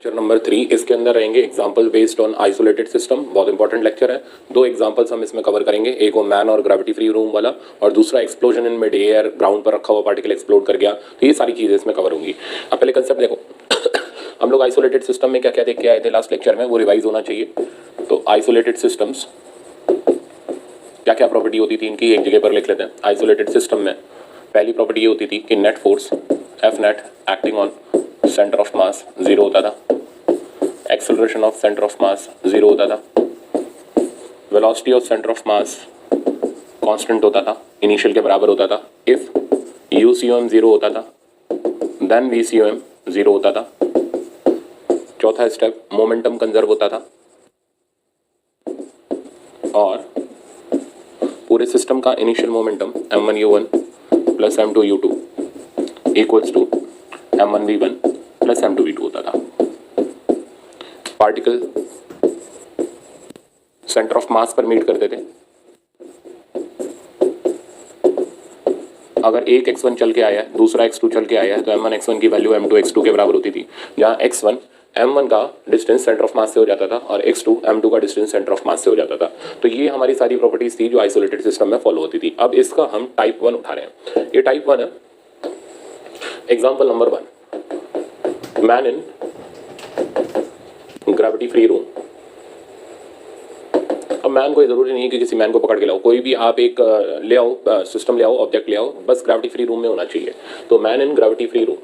Lecture number 3 इसके अंदर रहेंगे example based on isolated system. बहुत इंपॉर्टेंट लेक्चर है। दो एग्जांपल्स हम इसमें कवर करेंगे, एक वो मैन और ग्रेविटी फ्री रूम वाला, और दूसरा explosion in mid air, ground पर रखा हुआ पार्टिकल एक्सप्लोड कर गया। तो ये सारी चीजें इसमें कवर होंगी। अब पहले कंसेप्ट देखो। हम लोग आइसोलेटेड सिस्टम में क्या क्या देख के आए थे लास्ट लेक्चर में, वो रिवाइज होना चाहिए। तो आइसोलेटेड सिस्टम्स क्या क्या प्रॉपर्टी होती थी इनकी, एक जगह पर लिख लेते हैं। आइसोलेटेड सिस्टम में पहली प्रॉपर्टी ये होती थी कि net force F net acting on centre of mass zero होता था, acceleration of centre of mass zero होता था, velocity of centre of mass constant होता था, इनिशियल के बराबर होता था। इफ यूसीओएम जीरो होता था देन वीसीओएम जीरो होता था। चौथा स्टेप, मोमेंटम कंजर्व होता था और पूरे सिस्टम का initial momentum m1u1 plus m2u2 equals to m1v1 plus m2v2 होता था। पार्टिकल सेंटर ऑफ मास पर मीट करते थे। अगर एक x1 चल के आया है, दूसरा x2 चल के आया है, तो m1 x1 की वैल्यू m2 x2 के बराबर होती थी, जहां x1 m1 का डिस्टेंस सेंटर ऑफ मास से हो जाता था और x2 m2 का डिस्टेंस सेंटर ऑफ मास से हो जाता था। तो ये हमारी सारी प्रॉपर्टीज थी जो आइसोलेटेड सिस्टम में फॉलो होती थी। अब इसका हम टाइप 1 उठा रहे हैं। ये टाइप 1 है। Example number 1, man in gravity free room. अब मैन को जरूरी नहीं है कि किसी मैन को पकड़ के लाओ, कोई भी आप एक ले आओ, सिस्टम ले आओ, ऑब्जेक्ट ले आओ, बस ग्रेविटी फ्री रूम में होना चाहिए। तो man in gravity free room.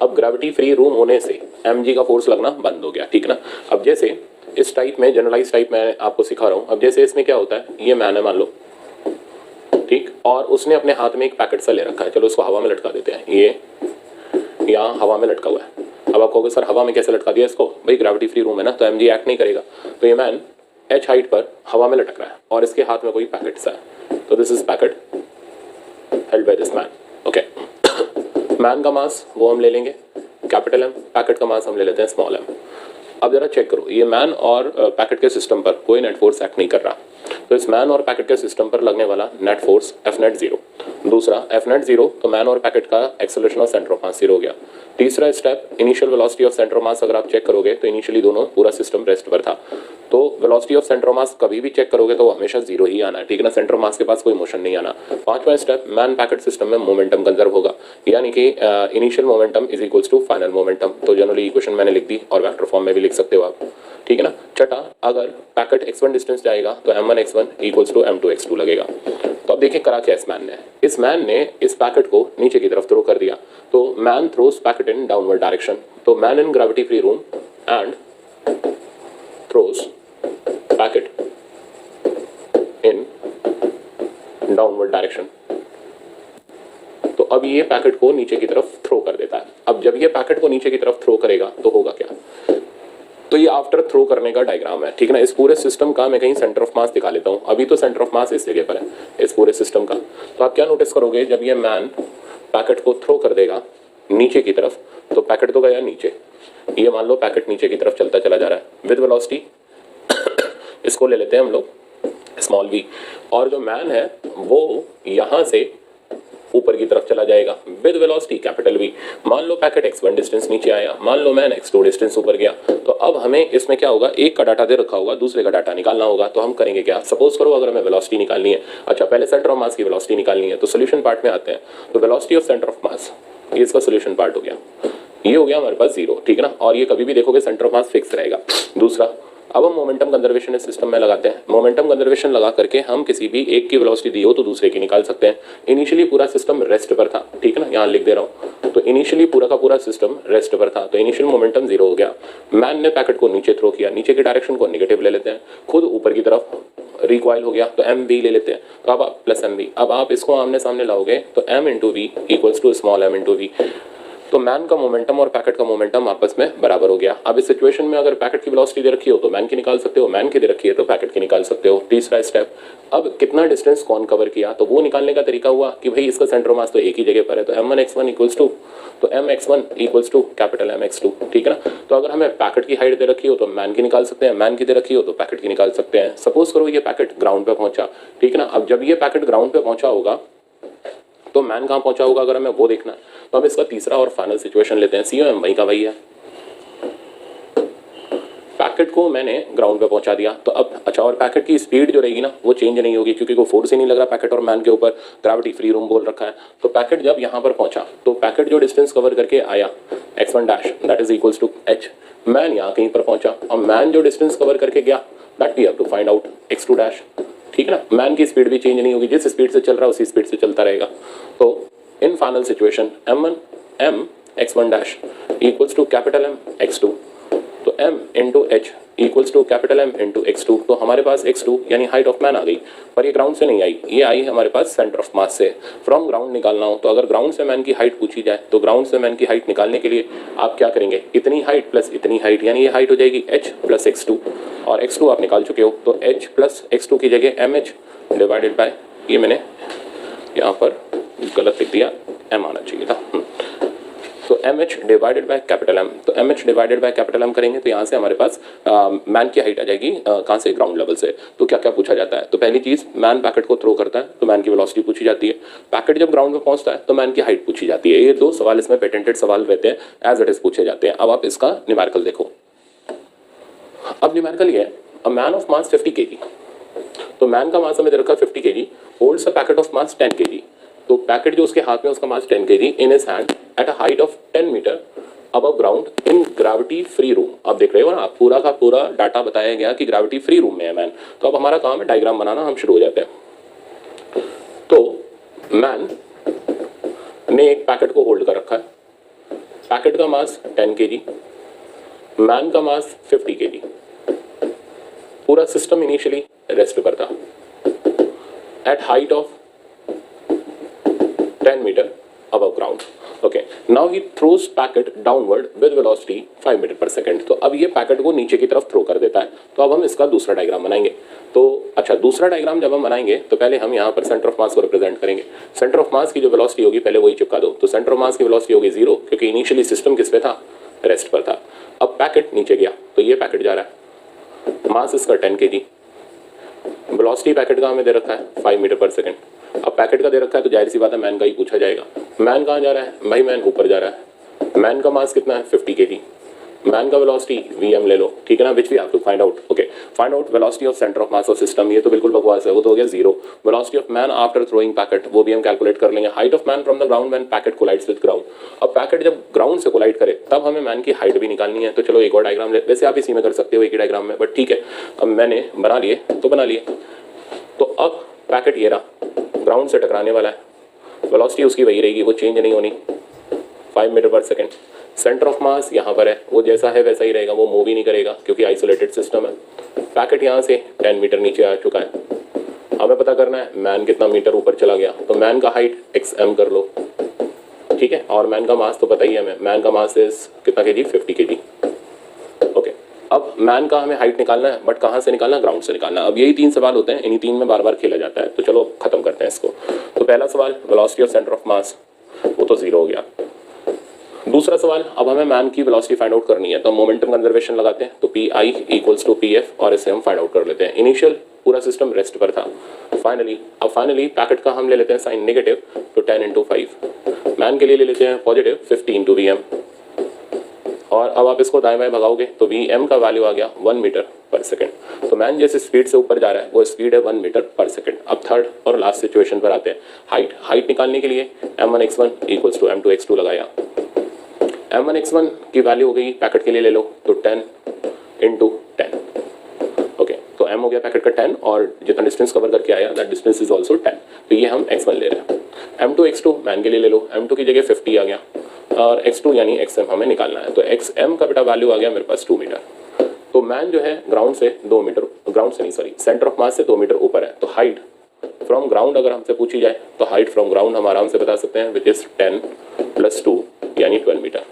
अब ग्रेविटी फ्री रूम होने से mg का फोर्स लगना बंद हो गया, ठीक ना। अब जैसे इस टाइप में, जनरलाइज टाइप में आपको सिखा रहा हूं। अब जैसे इसमें क्या होता है, ये मैन है मान लो, ठीक, और उसने अपने हाथ में एक पैकेट सा ले रखा है। चलो इसको हवा में लटका देते हैं। ये यहाँ हवा में लटका हुआ है। अब आप कहोगे सर हवा में कैसे लटका दिया इसको? भाई ग्रेविटी फ्री रूम है ना, तो mg एक्ट नहीं करेगा। तो ये मैन h हाइट पर हवा में लटक रहा है और इसके हाथ में कोई पैकेट सा है। तो this is packet held by this man. Okay, man का मास वो हम ले लेंगे कैपिटल M, पैकेट का मास हम ले लेते हैं स्मॉल m। अब जरा चेक करो, ये मैन और पैकेट के सिस्टम पर कोई नेट फोर्स एक्ट नहीं कर रहा। तो इस मैन और पैकेट के सिस्टम पर लगने वाला net force F net zero. दूसरा एफ नेट जीरो, तो मैन और पैकेट का acceleration of centre of mass zero हो गया। तीसरा step, initial velocity of centre of मास अगर आप चेक करोगे तो इनिशियली दोनों पूरा सिस्टम रेस्ट पर था। तो वेलोसिटी ऑफ सेंटर ऑफ मास कभी भी चेक करोगे तो वो हमेशा जीरो ही आना है, ठीक है ना। सेंटर ऑफ मास के पास कोई मोशन नहीं आना। पांचवा स्टेप, मैन पैकेट सिस्टम में मोमेंटम कंजर्व होगा, यानी कि initial momentum is equals to final momentum. तो जनरली इक्वेशन मैंने लिख दी और वेक्टर फॉर्म में भी लिख सकते हो आप, ठीक है ना। छठा, अगर पैकेट x1 डिस्टेंस जाएगा तो m1 x1 equals to m2 x2 लगेगा। तो अब देखिए करा क्या इस मैन ने। इस मैन ने इस पैकेट को नीचे की तरफ थ्रो कर दिया। तो man throws packet in downward direction. तो man in gravity free room and throws packet in downward direction. तो अब ये पैकेट को नीचे की तरफ थ्रो कर देता है। अब जब ये पैकेट को नीचे की तरफ थ्रो करेगा तो होगा क्या? तो ये आफ्टर थ्रो करने का डायग्राम है, ठीक है ना। इस पूरे सिस्टम का मैं कहीं सेंटर ऑफ मास दिखा लेता हूँ। अभी तो सेंटर ऑफ मास इस जगह पर है इस पूरे सिस्टम का। तो आप क्या नोटिस करोगे, जब ये मैन पैकेट को थ्रो कर देगा नीचे की तरफ, तो पैकेट तो गया नीचे। ये मान लो पैकेट नीचे की तरफ चलता चला जा रहा है विद वेलोसिटी इसको ले लेते हैं हम लोग स्मॉल v, और जो मैन है वो यहाँ से ऊपर की तरफ चला जाएगा विद वेलोसिटी कैपिटल V। मान लो पैकेट x1 डिस्टेंस नीचे आया, मान लो मैन x2 डिस्टेंस ऊपर गया। तो अब हमें इसमें क्या होगा, एक का डाटा दे रखा होगा, दूसरे का डाटा निकालना होगा। तो हम करेंगे क्या, सपोज करो अगर हमें वेलोसिटी निकालनी है, अच्छा पहले सेंटर ऑफ मास की वेलोसिटी निकालनी है, तो सोल्यूशन पार्ट में आते हैं। तो वेलोसिटी ऑफ सेंटर ऑफ मास, ये इसका सोल्यूशन पार्ट हो गया, ये हो गया हमारे पास जीरो, ठीक है ना। और ये कभी भी देखोगे सेंटर ऑफ मास फिक्स रहेगा। दूसरा, अब हम मोमेंटम कंजर्वेशन इस सिस्टम में लगाते हैं। मोमेंटम कंजर्वेशन लगा करके हम किसी भी एक की वेलोसिटी दी हो तो दूसरे की निकाल सकते हैं। इनिशियली पूरा सिस्टम रेस्ट पर था, ठीक है ना, यहाँ लिख दे रहा हूँ। तो इनिशियली पूरा का पूरा सिस्टम रेस्ट पर था, तो इनिशियल मोमेंटम जीरो हो गया। मैन ने पैकेट को नीचे थ्रो किया, नीचे की डायरेक्शन को नेगेटिव ले लेते हैं, खुद ऊपर की तरफ रिकॉइल हो गया तो एम वी ले लेते हैं। तो अब प्लस एम वी, अब आप इसको आमने सामने लाओगे तो M into V equals to small M into V. तो मैन का मोमेंटम और पैकेट का मोमेंटम आपस में बराबर हो गया। अब इस सिचुएशन में अगर पैकेट की वेलोसिटी दे रखी हो तो मैन की निकाल सकते हो, मैन की दे रखी है तो पैकेट की निकाल सकते हो। तीसरा स्टेप, अब कितना डिस्टेंस कौन कवर किया, तो वो निकालने का तरीका हुआ कि भाई इसका सेंटर मास तो एक ही जगह पर है, तो m1 x1 इक्वल्स टू, तो mx1 equals to capital mx2, ठीक है ना। तो अगर हमें पैकेट की हाइट दे रखी हो तो मैन की निकाल सकते हैं, मैन की दे रखी हो तो पैकेट की निकाल सकते हैं। सपोज करो ये पैकेट ग्राउंड पे पहुंचा, ठीक है ना। अब जब ये पैकेट ग्राउंड पे पहुंचा होगा तो मैन कहाँ पहुंचा होगा, अगर हमें वो देखना है तो हम इसका तीसरा और फाइनल सिचुएशन लेते हैं। सीओएम वहीं का वही है, पैकेट को मैंने ग्राउंड पे पहुंचा दिया, तो अब अच्छा, और पैकेट की स्पीड जो रहेगी ना वो चेंज नहीं होगी, क्योंकि कोई फोर्स ही नहीं लग रहा पैकेट और मैन के ऊपर, ग्रेविटी फ्री रूम बोल रखा है। तो पैकेट जब यहाँ पर पहुंचा तो पैकेट जो डिस्टेंस कवर करके आया x1 dash that is equals to h, man यहाँ कहीं पर पहुंचा और मैन जो डिस्टेंस कवर करके गया that we have to find out x2 dash. ठीक है ना, मैन की स्पीड भी चेंज नहीं होगी, जिस स्पीड से चल रहा है उसी स्पीड से चलता रहेगा। तो in final situation m x1 dash equals to capital M x2, तो m into h equals to capital M into x2। तो हमारे पास x2 यानी हाइट ऑफ मैन आ गई, पर ये ग्राउंड से नहीं आई, ये आई हमारे पास सेंटर ऑफ मास से। फ्रॉम ग्राउंड निकालना हो तो अगर ग्राउंड से मैन की हाइट पूछी जाए तो ग्राउंड से मैन की हाइट निकालने के लिए आप क्या करेंगे, इतनी हाइट प्लस इतनी हाइट, यानी ये हाइट हो जाएगी h प्लस x2, और x2 आप निकाल चुके हो, तो h प्लस x2 की जगह mh डिवाइडेड बाय, ये मैंने यहाँ पर गलत लिख दिया, m आना चाहिए था, तो mh divided by capital M। तो mh divided by capital M करेंगे तो यहाँ से हमारे पास मैन की हाइट आ जाएगी, कहाँ से, ग्राउंड लेवल से। तो क्या क्या पूछा जाता है, तो पहली चीज़ मैन पैकेट को थ्रो करता है तो मैन की वेलोसिटी पूछी जाती है, पैकेट जब ग्राउंड में पहुँचता है तो मैन की हाइट पूछी जाती है। ये दो सवाल इसमें पेटेंटेड सवाल रहते हैं, एज इट इज पूछे जाते हैं। अब आप इसका न्यूमेरिकल देखो। अब न्यूमेरिकल ये है, a man of mass 50 kg, तो मैन का मास हमें दे रखा है 50 kg, holds a packet of mass 10 kg। तो पैकेट जो उसके हाथ में उसका mass 10 kg in his hand at a height of 10 metre above ground in gravity free room. अब देख रहे हो ना, पूरा का पूरा डाटा बताया गया कि ग्रेविटी फ्री रूम में है मैन। तो अब हमारा काम है डायग्राम बनाना, हम शुरू हो जाते हैं। तो मैन ने एक पैकेट को होल्ड कर रखा है, पैकेट का मास 10 kg, मैन का मास 50 kg, पूरा सिस्टम इनिशियली रेस्ट पर था at height of 10 metre above ground. Okay. Now he throws packet downward with velocity 5 metre पर सेकेंड। तो अब ये पैकेट को नीचे की तरफ थ्रो कर देता है। तो अब हम इसका दूसरा डायग्राम बनाएंगे। तो अच्छा, दूसरा डायग्राम जब हम बनाएंगे तो पहले हम यहाँ पर सेंटर ऑफ मास को रिप्रेजेंट करेंगे। सेंटर ऑफ मास की जो वेलोसिटी होगी पहले वही चिपका दो। तो सेंटर ऑफ मास की वेलोसिटी होगी 0, क्योंकि इनिशियली सिस्टम किस पे था, रेस्ट पर था। अब पैकेट नीचे गया तो ये पैकेट जा रहा है, मास इसका 10 kg, वेलोसिटी पैकेट का हमें दे रखा है 5 मीटर पर सेकेंड। अब पैकेट का दे रखा है तो जाहिर सी बात है मैन का ही पूछा जाएगा। मैन कहाँ जा रहा है भाई, मैन ऊपर जा रहा है। मैन का मास कितना है 50 kg, मैन का वेलोसिटी vm ले लो, ठीक है ना, which we have to find out. Okay, find out velocity of centre of mass of system, ये तो बिल्कुल बकवास है, वो तो हो गया 0। Velocity of man after throwing packet, वो भी हम कैलकुलेट कर लेंगे। Height of man from the ground when packet collides with ground. अब पैकेट जब ग्राउंड से कोलाइड करे तब हमें मैन की हाइट भी निकालनी है। तो चलो एक और डायग्राम ले, वैसे आप इसी में कर सकते हो एक ही डायग्राम में, बट ठीक है, अब मैंने बना लिए तो बना लिए। तो अब पैकेट ये रहा, ग्राउंड से टकराने वाला है, वेलोसिटी उसकी वही रहेगी, वो चेंज नहीं होनी, 5 मीटर पर सेकेंड। सेंटर ऑफ मास यहाँ पर है, वो जैसा है वैसा ही रहेगा, वो मूव ही नहीं करेगा क्योंकि आइसोलेटेड सिस्टम है। पैकेट यहाँ से 10 मीटर नीचे आ चुका है। हमें पता करना है मैन कितना मीटर ऊपर चला गया, तो मैन का हाइट xm कर लो, ठीक है, और मैन का मास तो पता ही है हमें, मैन का मास इज कितना kg, 50 kg। ओके, अब मैन का हमें हाइट निकालना है, बट कहाँ से निकालना, ग्राउंड से निकालना। अब यही 3 सवाल होते हैं, इन्हीं 3 में बार बार खेला जाता है। तो चलो खत्म करते हैं इसको। तो पहला सवाल वेलोसिटी ऑफ सेंटर ऑफ मास, वो तो 0 हो गया। दूसरा सवाल, अब हमें मैन की वेलोसिटी फाइंड आउट करनी है, तो मोमेंटम कंजर्वेशन लगाते हैं। तो P I equals to P F, और इसे हम फाइंड आउट कर लेते हैं। इनिशियल पूरा सिस्टम रेस्ट पर था, फाइनली पैकेट का हम ले लेते हैं साइन नेगेटिव, तो 10 × 5। मैन के लिए ले लेते हैं पॉजिटिव 50 × vm, और अब आप इसको दाएं बाएं भगाओगे तो vm का वैल्यू आ गया 1 मीटर पर सेकेंड। तो मैन जैसे स्पीड से ऊपर जा रहा है वो स्पीड है 1 मीटर पर सेकेंड। अब थर्ड और लास्ट सिचुएशन पर आते हैं। हाइट निकालने के लिए m1x1 इक्वल्स टू m2x2 लगाया। m1x1 की वैल्यू हो गई, पैकेट के लिए ले लो तो 10 × 10। ओके, तो m हो गया पैकेट का 10, और जितना डिस्टेंस कवर करके आया दैट डिस्टेंस इज ऑल्सो 10। तो ये हम x1 ले रहे हैं। m2x2 मैन के लिए ले लो, m2 की जगह 50 आ गया, और x2 यानी xm हमें निकालना है। तो xm का बेटा वैल्यू आ गया मेरे पास 2 मीटर। तो मैन जो है ग्राउंड से 2 मीटर, ग्राउंड से नहीं सॉरी, सेंटर ऑफ मास से 2 मीटर ऊपर है। तो हाइट फ्रॉम ग्राउंड अगर हमसे पूछी जाए तो हाइट फ्रॉम ग्राउंड हम आराम से बता सकते हैं, विच इज 10 + 2 यानी 12 मीटर।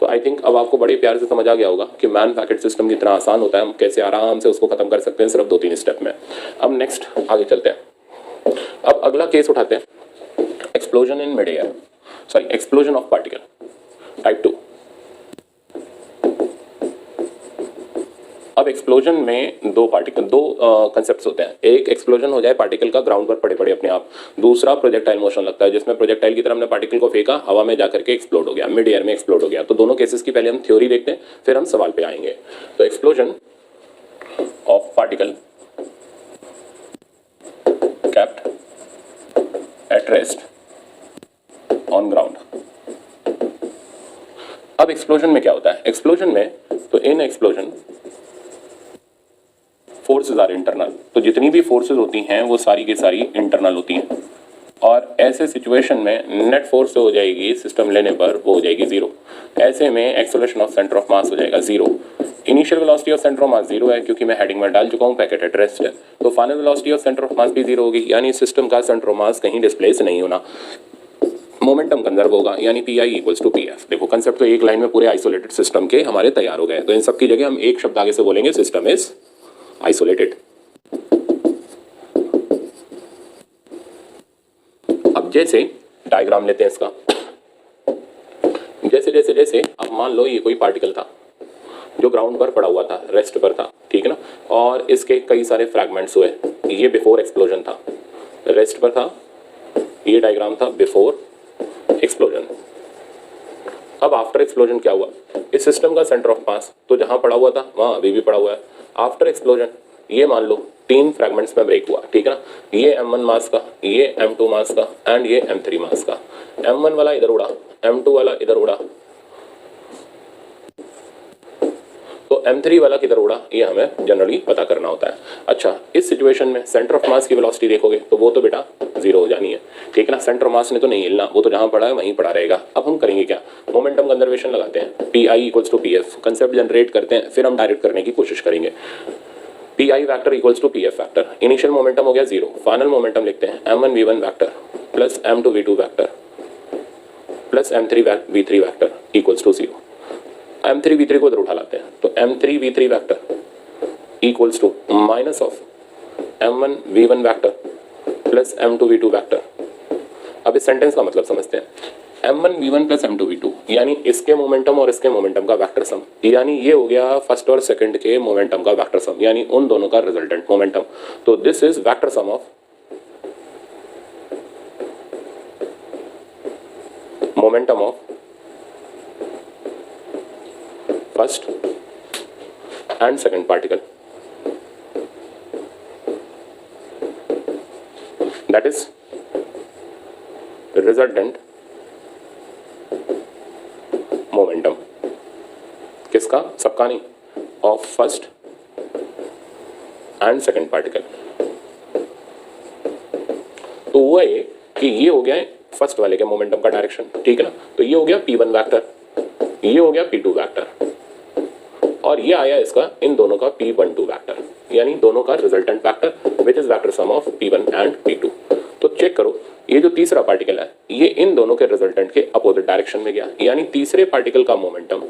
तो आई थिंक अब आपको बड़े प्यार से समझ आ गया होगा कि मैन पैकेट सिस्टम कितना आसान होता है, हम कैसे आराम से उसको खत्म कर सकते हैं सिर्फ 2-3 स्टेप में। अब नेक्स्ट आगे चलते हैं। अब अगला केस उठाते हैं, explosion in mid air, sorry explosion of particle type 2। अब एक्सप्लोजन में दो कंसेप्ट्स होते हैं। एक एक्सप्लोजन हो जाए पार्टिकल का ग्राउंड पर पड़े पड़े अपने आप, दूसरा प्रोजेक्टाइल मोशन लगता है जिसमें प्रोजेक्टाइल की तरह हमने पार्टिकल को फेंका, हवा में जाकर के एक्सप्लोड हो गया, मिड एयर में एक्सप्लोड हो गया। तो दोनों केसेस की पहले हम थ्योरी देखते हैं, फिर हम सवाल पे आएंगे। तो explosion of particle kept at rest on ground। अब एक्सप्लोजन में क्या होता है? एक्सप्लोजन में तो इन एक्सप्लोजन फोर्सेस आर इंटरनल, तो जितनी भी फोर्सेस होती हैं वो सारी की सारी इंटरनल होती हैं, और ऐसे सिचुएशन में नेट फोर्स जो हो जाएगी सिस्टम लेने पर वो हो जाएगी जीरो। ऐसे में एक्सेलरेशन ऑफ सेंटर ऑफ मास हो जाएगा zero. Initial velocity of centre of mass zero है क्योंकि मैं हेडिंग में डाल चुका हूँ पैकेट एट रेस्ट है, तो final velocity of centre of मास भी जीरो होगी, यानी सिस्टम का सेंटर ऑफ मास कहीं डिस्प्लेस नहीं होना, मोमेंटम कंजर्व होगा, यानी P I equals to P F. देखो कंसेप्ट तो एक लाइन में पूरे आइसोलेटेड सिस्टम के हमारे तैयार हो गए, तो इन सब की जगह हम एक शब्द आगे से बोलेंगे, सिस्टम इज आइसोलेटेड। अब जैसे डायग्राम लेते हैं इसका, जैसे जैसे जैसे अब मान लो ये कोई पार्टिकल था जो ग्राउंड पर पड़ा हुआ था, रेस्ट पर था, ठीक है ना, और इसके कई सारे फ्रैगमेंट्स हुए। ये बिफोर एक्सप्लोजन था, रेस्ट पर था, ये डायग्राम था बिफोर एक्सप्लोजन। अब आफ्टर एक्सप्लोजन क्या हुआ? इस सिस्टम का सेंटर ऑफ मास तो जहां पड़ा हुआ था वहां अभी भी पड़ा हुआ है। आफ्टर एक्सप्लोजन ये मान लो 3 फ्रैगमेंट्स में ब्रेक हुआ, ठीक है ना, ये m1 मास का, ये m2 मास का एंड ये m3 मास का। m1 वाला इधर उड़ा, m2 वाला इधर उड़ा, तो m3 वाला किधर उड़ा ये हमें जनरली पता करना होता है। अच्छा, इस सिचुएशन में सेंटर ऑफ मास की वेलोसिटी देखोगे तो वो तो बेटा जीरो हो जानी है, ठीक है ना, सेंटर ऑफ मास ने तो नहीं हिलना, वो तो जहां पड़ा है वहीं पड़ा रहेगा। अब हम करेंगे क्या? मोमेंटम कंजर्वेशन लगाते हैं, P I equals to P F, concept generate करते हैं, फिर हम डायरेक्ट करने की कोशिश करेंगे। P I vector equals to P F vector, initial momentum हो गया जीरो, फाइनल मोमेंटम लिखते हैं m1v1 vector plus m2v2 vector plus m3v3 vector equals to zero. m3v3 को इधर उठा लाते हैं, तो m3v3 vector equals to minus of m1v1 vector plus m2v2 vector. अब इस सेंटेंस का मतलब समझते हैं, m1v1 प्लस m2v2 यानी इसके मोमेंटम और इसके मोमेंटम का वेक्टर सम, यानी ये हो गया फर्स्ट और सेकंड के मोमेंटम का वेक्टर सम, यानी उन दोनों का रिजल्टेंट मोमेंटम। तो this is vector sum of momentum of first and second particle, that is resultant momentum. किसका? सबका नहीं, of first and second particle. तो वो है कि ये हो गया फर्स्ट वाले के मोमेंटम का डायरेक्शन, ठीक है ना, तो ये हो गया p1 वैक्टर, ये हो गया p2 वैक्टर, और ये आया इसका इन दोनों का p12 वैक्टर, यानी दोनों का resultant vector which is vector sum of p1 and p2। तो चेक करो, ये जो तीसरा पार्टिकल है ये इन दोनों के रिजल्टेंट के अपोजिट डायरेक्शन में गया, यानी तीसरे पार्टिकल का momentum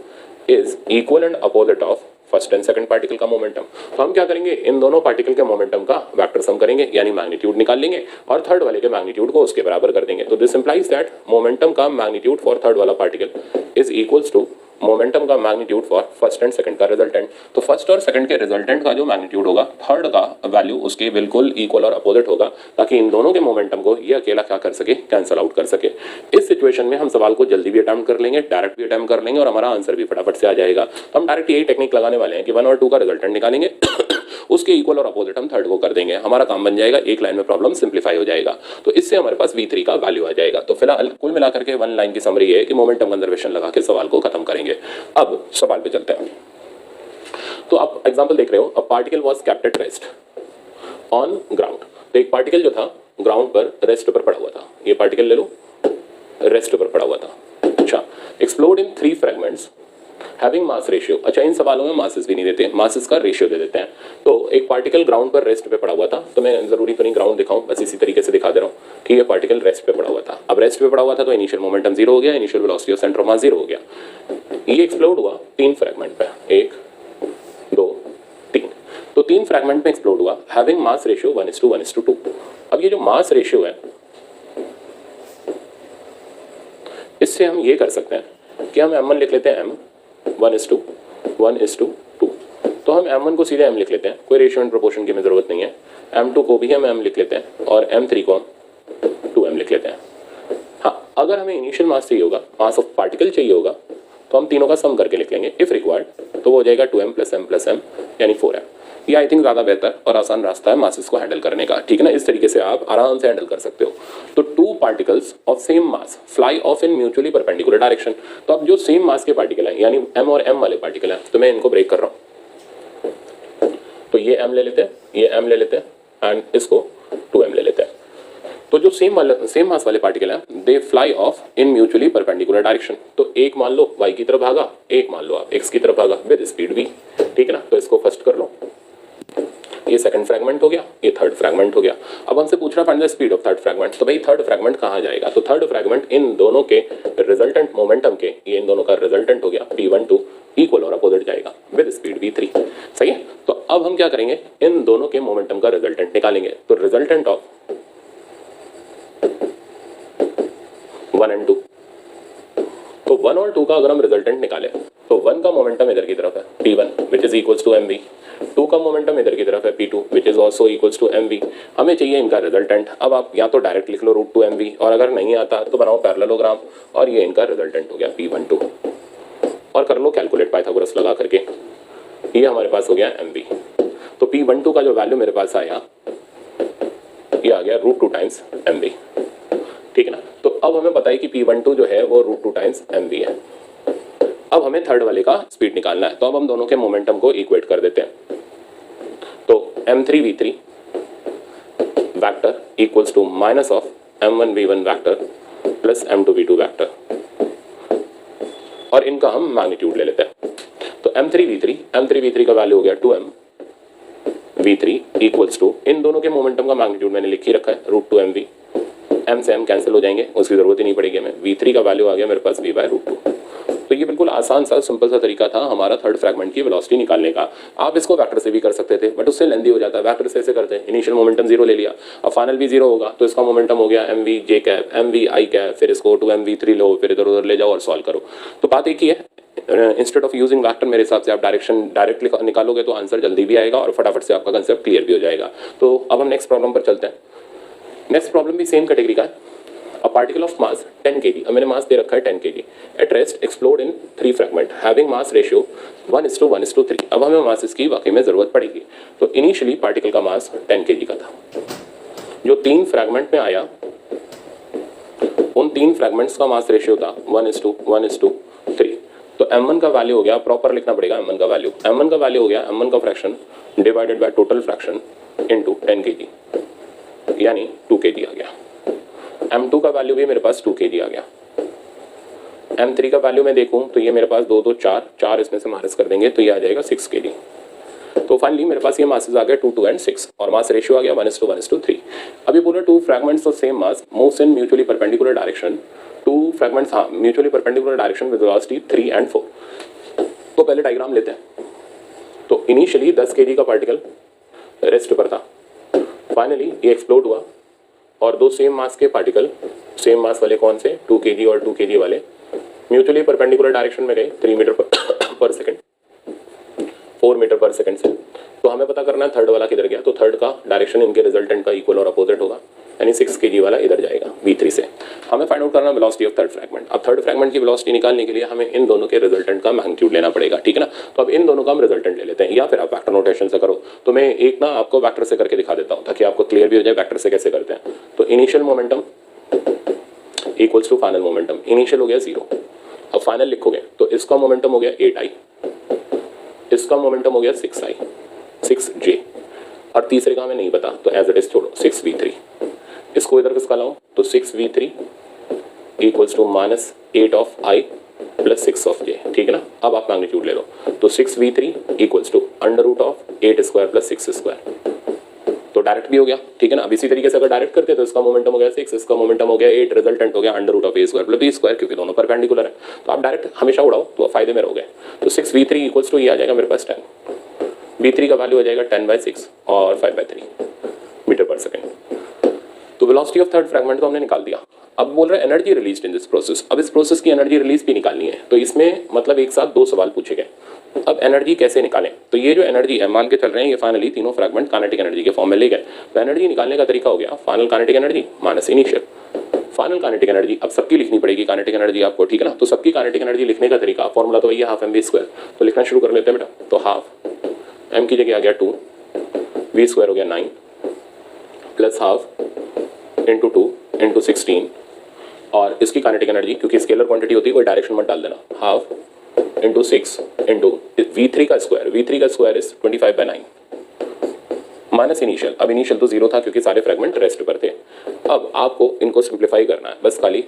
is equal and opposite of first and second particle का मोमेंटम। तो हम क्या करेंगे, इन दोनों पार्टिकल के मोमेंटम का वेक्टर सम करेंगे, यानी मैग्नीट्यूड निकाल लेंगे और थर्ड वाले के मैग्नीट्यूड को उसके बराबर कर देंगे। तो दिस इंप्लाइज दैट मोमेंटम का मैग्नीट्यूड फॉर थर्ड वाला particle is equals to momentum का magnitude for first and second का रिजल्टेंट। तो फर्स्ट और सेकंड के रिजल्टेंट का जो मैग्नीट्यूड होगा थर्ड का वैल्यू उसके बिल्कुल इक्वल और अपोजिट होगा, ताकि इन दोनों के मोमेंटम को ये अकेला क्या कर सके, कैंसल आउट कर सके। इस सिचुएशन में हम सवाल को जल्दी भी अटेम्प्ट कर लेंगे, डायरेक्ट भी अटेम्प्ट कर लेंगे और हमारा आंसर भी फटाफट से आ जाएगा। तो हम डायरेक्ट यही टेक्निक लगाने वाले हैं कि 1 और 2 का रिजल्टेंट निकालेंगे उसके इक्वल और अपोजिट हम थर्ड को कर देंगे, हमारा काम बन जाएगा, एक लाइन में प्रॉब्लम सिंप्लीफाई हो जाएगा। तो इससे हमारे पास v3 का वैल्यू आ जाएगा। तो फिलहाल कुल मिलाकर के 1 लाइन की समरी है कि मोमेंटम कंजर्वेशन लगा के सवाल को खत्म करेंगे। अब सवाल पे चलते हैं। तो आप एग्जांपल देख रहे हो, a particle was kept at rest on ground. तो एक पार्टिकल जो था ग्राउंड पर रेस्ट पर पड़ा हुआ था, ये पार्टिकल ले लो, रेस्ट पर पड़ा हुआ था। अच्छा, एक्सप्लोड इन 3 फ्रेगमेंट्स हैविंग मास रेशियो। अच्छा, इन सवालों में मासेस भी नहीं देते, मासेस का रेशियो दे देते हैं। तो एक पार्टिकल ग्राउंड पर रेस्ट पे पड़ा हुआ था, तो मैं जरूरी तो नहीं ग्राउंड दिखाऊं, बस इसी तरीके से दिखा दे रहा हूँ कि ये पार्टिकल रेस्ट पे पड़ा हुआ था। अब रेस्ट पे पड़ा हुआ था तो इनिशियल मोमेंटम जीरो हो गया, initial velocity of centre of mass zero हो गया। ये एक्सप्लोड हुआ 3 फ्रेगमेंट पे, 1 2 3। तो 3 फ्रेगमेंट में एक्सप्लोड हुआ, हैविंग मास रेशियो 1:1:2। अब ये जो मास रेशियो है इससे हम ये कर सकते हैं कि हम m1 लिख लेते हैं m 1:1:2। तो हम m1 को सीधे m लिख लेते हैं, कोई रेशियो एंड प्रोपोर्शन की हमें जरूरत नहीं है। m2 को भी हम m लिख लेते हैं और m3 को हम 2m लिख लेते हैं। हाँ, अगर हमें इनिशियल मास चाहिए होगा, मास ऑफ पार्टिकल चाहिए होगा, तो हम तीनों का सम करके लिख लेंगे इफ रिक्वायर्ड, तो वो हो जाएगा 2m + m + m यानी 4m। ये आई थिंक ज़्यादा बेहतर और आसान रास्ता है मासेस को हैंडल करने का, ठीक है ना। इस तरीके से आप आराम से हैंडल कर सकते हो। तो two particles of same mass fly of in mutually perpendicular direction. तो अब जो सेम मास के पार्टिकल हैं यानी m और m वाले पार्टिकल हैं, तो मैं इनको ब्रेक कर रहा हूँ। तो ये m ले लेते हैं, ये m ले लेते हैं एंड इसको 2m ले लेते हैं। तो जो सेम मास वाले पार्टिकल हैं they fly of in mutually perpendicular direction. तो एक मान लो y की तरफ भागा, एक मान लो आप x की तरफ भागा विद स्पीड v, ठीक है ना। तो इसको फर्स्ट कर लो, ये सेकंड फ्रैगमेंट हो गया, ये थर्ड फ्रैगमेंट हो गया। अब हमसे पूछ रहा find the speed of third fragment. तो भाई थर्ड फ्रैगमेंट कहाँ जाएगा? तो थर्ड फ्रैगमेंट इन दोनों के रिजल्टेंट मोमेंटम के, ये इन दोनों का रिजल्टेंट हो गया p12 इक्वल और अपोजिट जाएगा विद स्पीड v3, सही है। तो अब हम क्या करेंगे, इन दोनों के मोमेंटम का रिजल्टेंट निकालेंगे। तो रिजल्टेंट ऑफ 1 और 2, तो 1 और 2 का अगर हम रिजल्टेंट निकालें तो 1 का मोमेंटम इधर की तरफ है p1 which is equals to mv, 2 का मोमेंटम इधर की तरफ है p2 which is also equals to mv। हमें चाहिए इनका रिजल्टेंट। अब आप या तो डायरेक्ट लिख लो √2mv, और अगर नहीं आता तो बनाओ पैरेललोग्राम, और ये इनका रिजल्टेंट हो गया p12, और कर लो कैलकुलेट पाइथागोरस लगा करके, ये हमारे पास हो गया mv। तो p12 का जो वैल्यू मेरे पास आया, ये आ गया √2 टाइम्स mv, ठीक है ना। तो अब हमें पता है कि p12 जो है वो √2 टाइम्स mv है। अब हमें थर्ड वाले का स्पीड निकालना है, तो अब हम दोनों के मोमेंटम को इक्वेट कर देते हैं। तो m3v3 vector equals to minus of m1v1 vector plus m2v2 vector, और इनका हम मैग्नीट्यूड ले लेते हैं। तो m3v3 का वैल्यू हो गया 2m v3 इक्वल्स टू, इन दोनों के मोमेंटम का मैग्नीट्यूड मैंने लिख ही रखा है √2mv, m से m कैंसिल हो जाएंगे, उसकी जरूरत ही नहीं पड़ेगी हमें। v3 का वैल्यू आ गया मेरे पास v/√2। तो ये बिल्कुल आसान सा सिंपल सा तरीका था हमारा थर्ड फ्रैगमेंट की वेलोसिटी निकालने का। आप इसको वेक्टर से भी कर सकते थे बट उससे लेंदी हो जाता है। वेक्टर से ऐसे करते हैं, इनिशियल मोमेंटम 0 ले लिया, अब फाइनल भी 0 होगा, तो इसका मोमेंटम हो गया mv j cap mv i cap, फिर इसको 2mv3 लो, फिर इधर उधर ले जाओ और सॉल्व करो। तो बात एक ही है, इंस्टेड ऑफ यूजिंग वैक्टर मेरे हिसाब से आप डायरेक्ट निकालोगे तो आंसर जल्दी भी आएगा और फटाफट से आपका कंसेप्ट क्लियर भी हो जाएगा। तो अब हम नेक्स्ट प्रॉब्लम पर चलते हैं। नेक्स्ट प्रॉब्लम भी सेम कैटेगरी का है। A particle of mass 10 kg, अब मैंने मास दे रखा है 10 kg, at rest explode in 3 fragment having mass ratio 1:1:3। अब हमें मासेस की वाकई में ज़रूरत पड़ेगी। तो इनिशियली पार्टिकल का मास 10 kg का था, जो 3 फ्रैगमेंट में आया उन 3 फ्रैगमेंट्स का मास रेशियो था 1:1:3। तो m1 का वैल्यू हो गया, प्रॉपर लिखना पड़ेगा m1 का वैल्यू, m1 का वैल्यू हो गया m1 का fraction divided by total fraction into 10 kg, यानी 2 kg आ गया। m2 का वैल्यू भी मेरे पास 2 kg आ गया। m3 का वैल्यू मैं देखूं तो ये मेरे पास 2 2 4 इसमें से माइनस कर देंगे तो ये आ जाएगा 6 kg। तो फाइनली मेरे पास ये मासेस आ गए 2 2 एंड 6, और मास रेशियो आ गया 1:1:3। अभी बोला 2 fragments of same mass moves in mutually perpendicular direction, 2 fragments हाँ mutually perpendicular direction with velocity 3 and 4। तो पहले डायग्राम लेते हैं। तो इनिशियली 10 kg का पार्टिकल रेस्ट पर था, फाइनली ये एक्सप्लोड हुआ और 2 सेम मास के पार्टिकल, सेम मास वाले कौन से 2 kg और 2 kg वाले, म्यूचुअली परपेंडिकुलर डायरेक्शन में गए 3 मीटर पर सेकंड 4 मीटर पर सेकंड से। तो हमें पता करना है थर्ड वाला किधर गया, तो थर्ड का डायरेक्शन इनके रिजल्टेंट का इक्वल और अपोजिट होगा, यानी 6 kg वाला इधर जाएगा v3 से। हमें फाइंड आउट करना वेलोसिटी ऑफ थर्ड फ्रैगमेंट। अब थर्ड फ्रैगमेंट की वेलोसिटी निकालने के लिए हमें इन दोनों के रिजल्टेंट का मैग्नीट्यूड लेना पड़ेगा, ठीक है ना। तो अब इन दोनों का हम रिजल्टेंट ले लेते हैं, या फिर आप वेक्टर नोटेशन से करो। तो मैं एक ना आपको वेक्टर से करके दिखा देता हूँ ताकि आपको क्लियर भी हो जाए वेक्टर से कैसे करते हैं। तो initial momentum equals to final momentum, initial हो गया 0, अब फाइनल लिखोगे तो इसका मोमेंटम हो गया 8i, इसका मोमेंटम हो गया 6i 6j, और तीसरे का हमें नहीं पता तो एज इट इज छोड़ो 6v3। इसको इधर किसका लाओ तो 6v3 equals to -8 of i plus 6 of j, ठीक है ना। अब आप मैग्नीट्यूड ले लो तो 6v3 इक्वल्स टू √8² प्लस 6², तो डायरेक्ट भी हो गया, ठीक है ना। अब इसी तरीके से अगर डायरेक्ट करते तो इसका मोमेंटम हो गया 6, इसका मोमेंटम हो गया 8, रिजल्टेंट हो गया √a² प्लस b², क्योंकि दोनों परपेंडिकुलर है। तो आप डायरेक्ट हमेशा उड़ाओ तो फायदे में रहोगे। तो 6v3 इक्वल्स टू ये आ जाएगा मेरे पास 10, v3 का वैल्यू आ जाएगा 10/6 और 5/3 मीटर पर सेकेंड। तो वेलोसिटी ऑफ थर्ड फ्रैगमेंट तो हमने निकाल दिया। अब बोल रहे हैं energy release in this process. अब इस प्रोसेस की एनर्जी रिलीज भी निकालनी है, तो इसमें मतलब एक साथ 2 सवाल पूछे गए। अब एनर्जी कैसे निकालें, तो ये जो एनर्जी है मान के चल रहे हैं ये फाइनली तीनों फ्रैगमेंट काइनेटिक एनर्जी के फॉर्म में ले गए। तो एनर्जी निकालने का तरीका हो गया final kinetic energy minus initial final kinetic energy. अब सबकी लिखनी पड़ेगी काइनेटिक एनर्जी आपको, ठीक है ना। तो सबकी काइनेटिक एनर्जी लिखने का तरीका फॉर्मूला तो वही है 12mv²। तो लिखना शुरू कर लेते हैं बेटा। तो m की जगह आ गया 2, v स्क्वायर हो गया 9 प्लस हाफ इंटू 2 इंटू 16, और इसकी काइनेटिक एनर्जी क्योंकि स्केलर क्वांटिटी होती है कोई डायरेक्शन मत डाल देना, हाफ इंटू 6 इंटू v3 का स्क्वायर इज 25/9 माइनस इनिशियल। अब इनिशियल तो 0 था क्योंकि सारे फ्रेगमेंट रेस्ट पर थे। अब आपको इनको सिंप्लीफाई करना है, बस खाली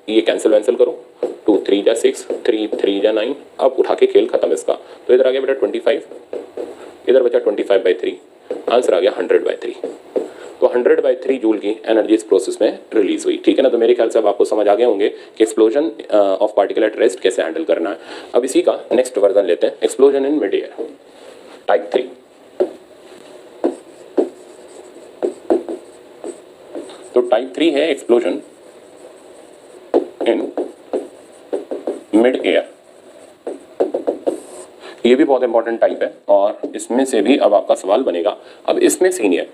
ये कैंसिल वैंसिल करो, 2 3 जा 6, 3 3 जा 9, अब उठा के खेल खत्म इसका। तो इधर आ गया बेटा 25, इधर बचा 25/3, आंसर आ गया 100/3। तो 100/3 जूल की एनर्जी इस प्रोसेस में रिलीज हुई, ठीक है ना। तो मेरे ख्याल से अब आपको समझ आ गए होंगे कि explosion of particle at rest कैसे हैंडल करना है। अब इसी का नेक्स्ट वर्जन लेते हैं, explosion in mid air type 3। तो टाइप 3 है एक्सप्लोजन इन मिड एयर। ये भी बहुत इंपॉर्टेंट टाइप है और इसमें से भी अब आपका सवाल बनेगा। अब इसमें सीनियर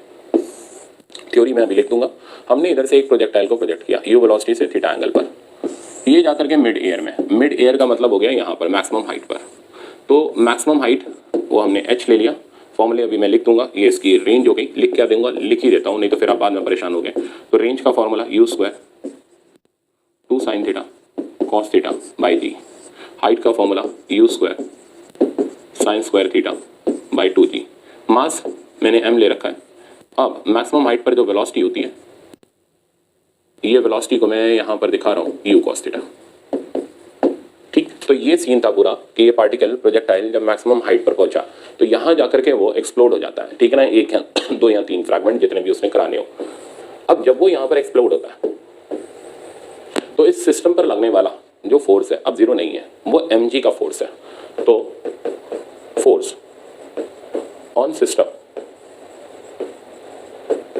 थ्योरी में अभी लिख दूंगा। हमने इधर से एक प्रोजेक्टाइल को प्रोजेक्ट किया यू वेलोसिटी से थीटा एंगल पर, ये जाकर के मिड एयर में, मिड एयर का मतलब हो गया यहाँ पर मैक्सिमम हाइट पर। तो मैक्सिमम हाइट वो हमने h ले लिया, फॉर्मूले अभी मैं लिख दूंगा, ये इसकी रेंज हो गई, लिख क्या दूंगा, लिख ही देता हूँ नहीं तो फिर आप बाद में परेशान हो गए। तो रेंज का formula u square 2 sin theta cos theta by g, height का formula u square sin square theta by 2g, mass मैंने m ले रखा है। अब मैक्सिमम हाइट पर जो वेलोसिटी होती है, ये वेलोसिटी को मैं यहाँ पर दिखा रहा हूँ u cos थीटा, ठीक। तो ये सीन था पूरा कि ये पार्टिकल प्रोजेक्टाइल जब मैक्सिमम हाइट पर पहुंचा तो यहाँ जाकर के वो एक्सप्लोड हो जाता है, ठीक है ना, एक या 2 या 3 फ्रैगमेंट जितने भी उसने कराने हो। अब जब वो यहाँ पर एक्सप्लोड होता है तो इस सिस्टम पर लगने वाला जो फोर्स है अब 0 नहीं है, वो mg का फोर्स है। तो force on system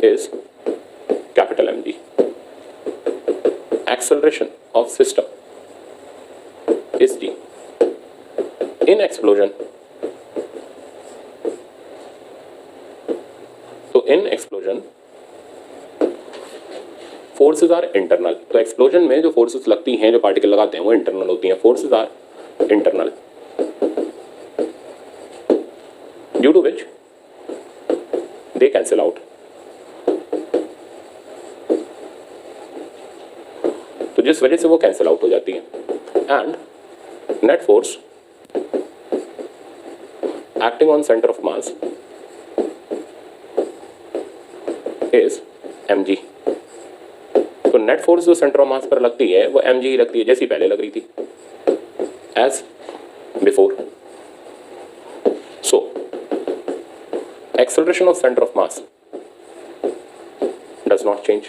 is capital MG. Acceleration of system is g. In explosion, तो in explosion forces are internal. तो explosion में जो forces लगती हैं, जो पार्टिकल लगाते हैं वो internal होती हैं। Forces are internal due to which they cancel out. जिस वजह से वो कैंसिल आउट हो जाती है। And net force acting on centre of mass is mg। तो नेट फोर्स जो सेंटर ऑफ मास पर लगती है वो mg ही लगती है, जैसी पहले लग रही थी, as before. So acceleration of centre of mass does not change.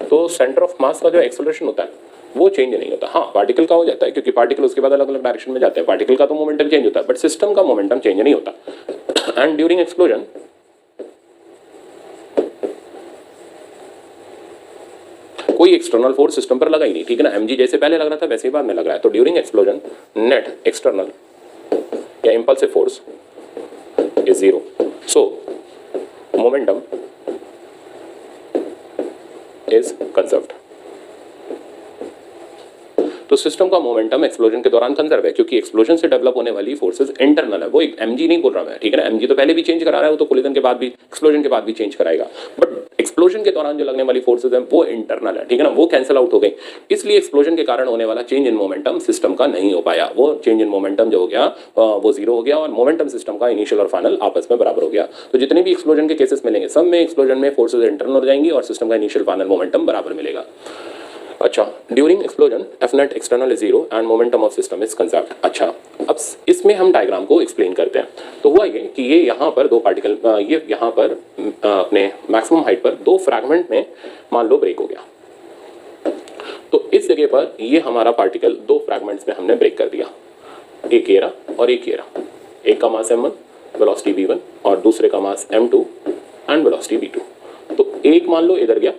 तो सेंटर ऑफ मास का जो एक्सेलरेशन होता है वो चेंज नहीं होता। हाँ, पार्टिकल का हो जाता है क्योंकि पार्टिकल उसके बाद अलग अलग डायरेक्शन में जाते हैं, पार्टिकल का तो मोमेंटम चेंज होता है, बट सिस्टम का मोमेंटम चेंज नहीं होता। एंड ड्यूरिंग एक्सप्लोजन कोई एक्सटर्नल फोर्स सिस्टम पर लगा ही नहीं, ठीक है ना, mg जैसे पहले लग रहा था वैसे ही बाद में लग रहा है। तो ड्यूरिंग एक्सप्लोजन नेट एक्सटर्नल या impulsive force is 0। So momentum is conserved। तो सिस्टम का मोमेंटम एक्सप्लोजन के दौरान कंजर्व है क्योंकि एक्सप्लोजन से डेवलप होने वाली फोर्सेस इंटरनल है, वो एक mg नहीं बोल रहा मैं, ठीक है ना। mg तो पहले भी चेंज करा रहा है, वो तो कोलिजन के बाद भी, एक्सप्लोजन के बाद भी चेंज कराएगा, बट एक्सप्लोजन के दौरान जो लगने वाली फोर्सेस हैं वो इंटरनल है, ठीक है ना, वो कैंसिल आउट हो गई। इसलिए एक्सप्लोजन के कारण होने वाला चेंज इन मोमेंटम सिस्टम का नहीं हो पाया। वो चेंज इन मोमेंटम जो हो गया वो 0 हो गया और मोमेंटम सिस्टम का इनिशियल और फाइनल आपस में बराबर हो गया। तो जितने भी एक्सप्लोजन के केसेस मिलेंगे सब में एक्सप्लोजन में फोर्सेस इंटरनल हो जाएंगी और सिस्टम का इनिशियल फाइनल मोमेंटम बराबर मिलेगा। अच्छा, during explosion F net external is 0 and momentum of system is conserved. अच्छा, अब इसमें हम डायग्राम को एक्सप्लेन करते हैं। तो हुआ ये कि ये यहाँ पर दो पार्टिकल, ये यहाँ पर अपने मैक्सिमम हाइट पर दो फ्रैगमेंट में मान लो ब्रेक हो गया। तो इस जगह पर ये हमारा पार्टिकल दो फ्रैगमेंट्स में हमने ब्रेक कर दिया, एक ये रहा और एक ये रहा। एक का मास m1 वेलोसिटी v1 और दूसरे का मास m2 एंड वेलोसिटी v2। तो एक मान लो इधर गया,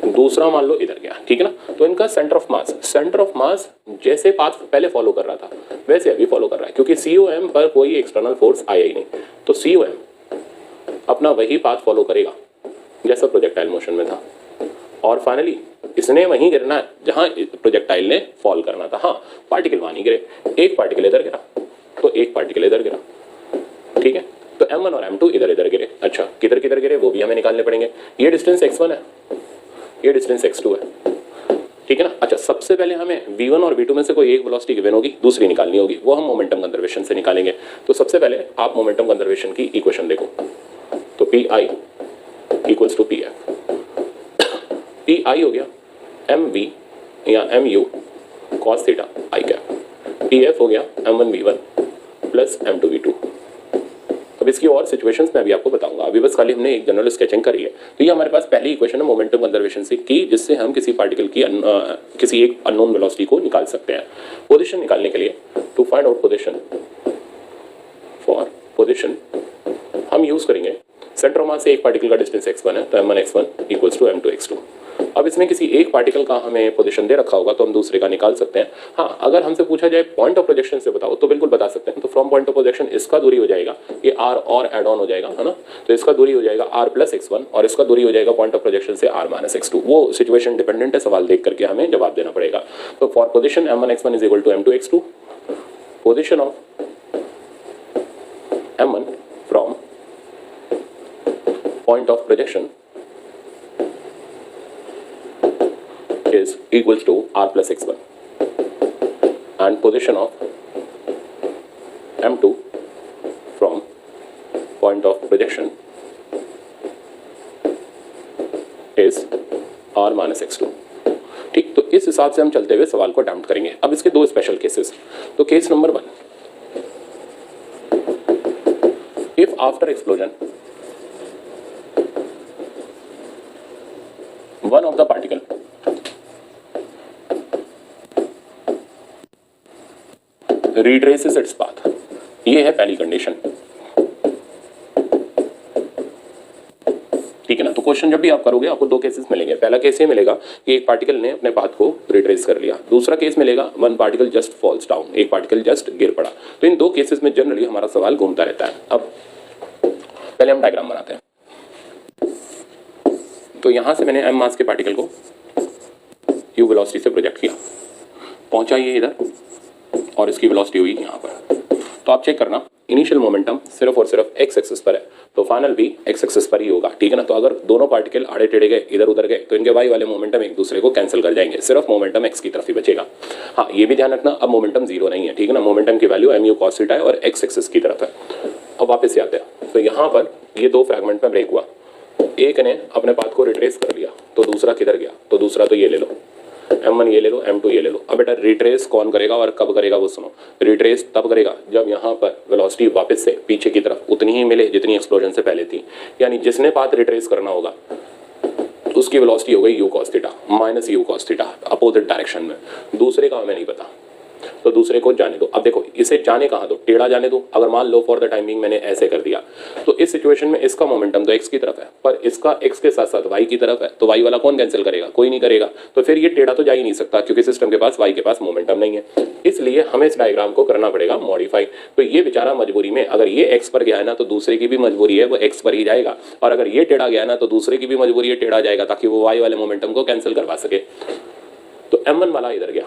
दूसरा मान लो इधर गया, ठीक है ना। तो इनका सेंटर ऑफ मास जैसे पाथ पहले फॉलो कर रहा था वैसे अभी फॉलो कर रहा है क्योंकि COM पर कोई एक्सटर्नल फोर्स आया ही नहीं। तो COM अपना वही पाथ फॉलो करेगा जैसा प्रोजेक्टाइल मोशन में था और फाइनली इसने वहीं गिरना है जहां प्रोजेक्टाइल ने फॉल करना था। हाँ, पार्टिकल वहां नहीं गिरे, एक पार्टिकल इधर गिरा तो एक पार्टिकल इधर गिरा, ठीक है। तो M1 और M2 इधर इधर गिरे। अच्छा, किधर किधर गिरे वो भी हमें निकालने पड़ेंगे। ये डिस्टेंस x1 है, ये डिस्टेंस x2 है, ठीक है ना। अच्छा, सबसे पहले हमें v1 और v2 में से कोई एक वेलोसिटी गिवन होगी, दूसरी निकालनी होगी, वो हम मोमेंटम कंजर्वेशन से निकालेंगे। तो सबसे पहले आप मोमेंटम कंजर्वेशन की इक्वेशन देखो, तो Pi equals to Pf। Pi हो गया mv या mu cos theta i cap, Pf हो गया m1v1 प्लस m2v2। अब इसकी और सिचुएशंस मैं अभी आपको बताऊंगा, अभी बस खाली हमने एक जनरल स्केचिंग करी है। तो ये हमारे पास पहली इक्वेशन है मोमेंटम कंजर्वेशन से की, जिससे हम किसी पार्टिकल की किसी एक अननोन वेलोसिटी को निकाल सकते हैं। पोजीशन निकालने के लिए, to find out position, for position हम यूज करेंगे सेंटर ऑफ मास से एक पार्टिकल का डिस्टेंस x1 है, तो m1x1 इक्वल्स टू m2x2। अब इसमें किसी एक पार्टिकल का हमें पोजीशन दे रखा होगा तो हम दूसरे का निकाल सकते हैं। हाँ, अगर हमसे पूछा जाए पॉइंट ऑफ प्रोजेक्शन से बताओ तो बिल्कुल बता सकते हैं। तो फ्रॉम पॉइंट ऑफ प्रोजेक्शन इसका दूरी हो जाएगा, ये r और एड ऑन हो जाएगा, है ना। तो इसका दूरी हो जाएगा r प्लस x1 और इसका दूरी हो जाएगा पॉइंट ऑफ प्रोजेक्शन से r माइनस x2। वो सिचुएशन डिपेंडेंट है, सवाल देख करके हमें जवाब देना पड़ेगा। तो for position m1x1 is equal to m2x2, position of m1 from point of projection is equals to r plus x1 and position of m2 from point of projection is r minus x2। ठीक, तो इस हिसाब से हम चलते हुए सवाल को अटेम्प्ट करेंगे। अब इसके दो स्पेशल केसेस। तो case number 1, if after explosion one of the particle retraces its path, ये है पहली कंडीशन, ठीक है ना। तो क्वेश्चन जब भी आप करोगे आपको दो केसेस मिलेंगे। पहला केस ये मिलेगा कि एक पार्टिकल ने अपने पाथ को रिट्रेस कर लिया, दूसरा केस मिलेगा one particle just falls down, एक पार्टिकल जस्ट गिर पड़ा। तो इन दो केसेस में जनरली हमारा सवाल घूमता रहता है। अब पहले हम डायग्राम बनाते हैं। तो यहां से मैंने m मास के पार्टिकल को u वेलोसिटी से प्रोजेक्ट किया, पहुंचा ये इधर और इसकी वेलोसिटी हुई यहाँ पर। तो आप चेक करना, इनिशियल मोमेंटम सिर्फ और सिर्फ x एक्सिस पर है, तो फाइनल भी x एक्सिस पर ही होगा, ठीक है ना। तो अगर दोनों पार्टिकल आड़े टेढ़े गए, इधर उधर गए, तो इनके y वाले मोमेंटम एक दूसरे को कैंसिल कर जाएंगे, सिर्फ मोमेंटम x की तरफ ही बचेगा। हाँ, ये भी ध्यान रखना, अब मोमेंटम जीरो नहीं है, ठीक है ना। मोमेंटम की वैल्यू mu cos थीटा है और x एक्सिस की तरफ है। अब वापस से आते हैं, तो यहाँ पर ये दो फ्रैगमेंट में ब्रेक हुआ, एक ने अपने पाथ को रिट्रेस कर लिया, तो दूसरा किधर गया, तो दूसरा तो ये ले लो, m1 ये ले लो, m2 ये ले लो। अब बेटा रिट्रेस कौन करेगा और कब करेगा वो सुनो। रिट्रेस तब करेगा जब यहाँ पर वेलोसिटी वापस से पीछे की तरफ उतनी ही मिले जितनी एक्सप्लोजन से पहले थी, यानी जिसने पाथ रिट्रेस करना होगा उसकी वेलोसिटी हो गई u cos theta minus u cos theta opposite direction में। दूसरे का हमें नहीं पता, तो दूसरे को जाने दो। अब देखो, इसे जाने कहाँ दो, टेढ़ा जाने दो। अगर मान लो फॉर द टाइमिंग मैंने ऐसे कर दिया, तो इस सिचुएशन में इसका मोमेंटम तो x की तरफ है, पर इसका x के साथ साथ y की तरफ है, तो y वाला कौन कैंसिल करेगा, कोई नहीं करेगा। तो फिर ये टेढ़ा तो जा ही नहीं सकता, क्योंकि सिस्टम के पास y के पास मोमेंटम नहीं है। इसलिए हमें इस डायग्राम को करना पड़ेगा मॉडिफाई। तो ये बेचारा मजबूरी में, अगर ये x पर गया है ना, तो दूसरे की भी मजबूरी है वो x पर ही जाएगा, और अगर ये टेढ़ा गया ना, तो दूसरे की भी मजबूरी है टेढ़ा जाएगा, ताकि वो y वाले मोमेंटम को कैंसिल करवा सके। तो m1 वाला इधर गया,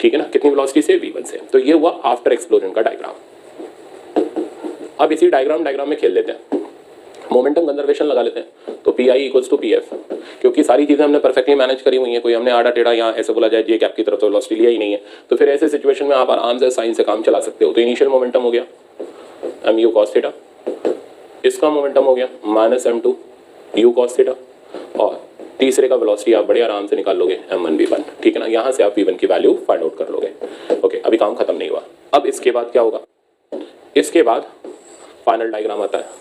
ठीक है ना, कितनी वेलोसिटी से, v1 से। तो ये हुआ आफ्टर एक्सप्लोजन का डायग्राम। अब इसी डायग्राम में खेल लेते हैं, मोमेंटम कंजर्वेशन लगा लेते हैं। तो Pi इक्वल्स टू Pf, क्योंकि सारी चीजें हमने परफेक्टली मैनेज करी हुई हैं, कोई हमने आड़ा टेढ़ा यहाँ ऐसे बोला जाए जे कैप की तरफ तो वेलोसिटी लिया ही नहीं है। तो फिर ऐसे सिचुएशन में आप आराम से साइन से काम चला सकते हो। तो इनिशियल मोमेंटम हो गया mu cos थीटा, इसका मोमेंटम हो गया minus m2 u cos theta, और तीसरे का वेलोसिटी आप बड़े आराम से निकाल लोगे m1 v1, ठीक है ना। यहाँ से आप v1 की वैल्यू फाइंड आउट कर लोगे। ओके, अभी काम खत्म नहीं हुआ। अब इसके बाद क्या होगा, इसके बाद फाइनल डायग्राम आता है।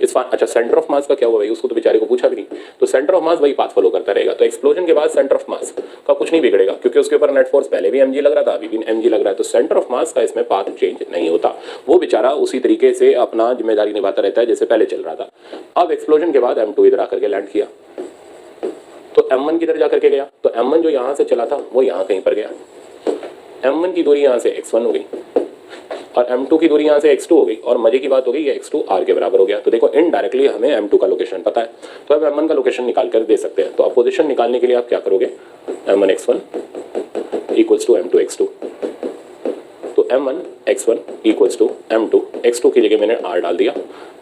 अच्छा, सेंटर ऑफ मास का क्या हुआ भाई, उसको तो बेचारे को पूछा भी नहीं। तो सेंटर ऑफ मास वही पाथ फॉलो करता रहेगा। तो एक्सप्लोजन के बाद सेंटर ऑफ मास का कुछ नहीं बिगड़ेगा, क्योंकि उसके ऊपर नेट फोर्स पहले भी mg लग रहा था, अभी भी mg लग रहा है। तो सेंटर ऑफ मास का इसमें पाथ चेंज नहीं होता, वो बेचारा उसी तरीके से अपना जिम्मेदारी निभाता रहता है जैसे पहले चल रहा था। अब एक्सप्लोजन के बाद m2 इधर आकर के लैंड किया, तो m1 किधर जाकर के गया, तो m1 जो यहाँ से चला था वो यहाँ कहीं पर गया। m1 की दूरी यहाँ से x1 हो गई और m2 की दूरी यहाँ से x2 हो गई, और मजे की बात हो गई ये x2 r के बराबर हो गया। तो देखो इनडायरेक्टली हमें m2 का लोकेशन पता है, तो अब m1 का लोकेशन निकाल कर दे सकते हैं। तो अब पोजीशन निकालने के लिए आप क्या करोगे, m1 x1 equals to m2 x2। तो m1 x1 equals to m2 x2 की जगह मैंने r डाल दिया,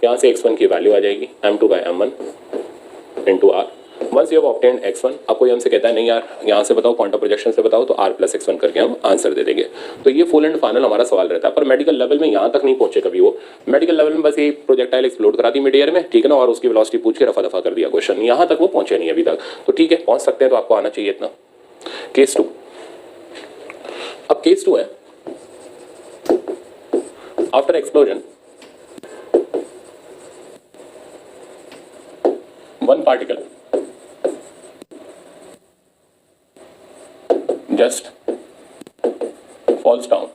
यहाँ से x1 की वैल्यू आ जाएगी m2 by m1 into r। Once you have obtained x1, अब कोई हमसे कहता है नहीं यार यहाँ से बताओ, क्वांटम प्रोजेक्शन से बताओ, तो r प्लस x1 करके हम आंसर दे देंगे। तो ये फुल एंड फाइनल हमारा सवाल रहता है, पर मेडिकल लेवल में यहाँ तक नहीं पहुंचे कभी वो। मेडिकल लेवल में बस ये प्रोजेक्टाइल एक्सप्लोड करा दी मिड एयर में, ठीक है ना, और उसकी वेलोसिटी पूछ के रफा दफा कर दिया क्वेश्चन, यहाँ तक वो पहुंचे नहीं अभी तक। तो ठीक है, पहुंच सकते हैं, तो आपको आना चाहिए इतना। केस 2, अब केस 2 है, after explosion one particle just falls down।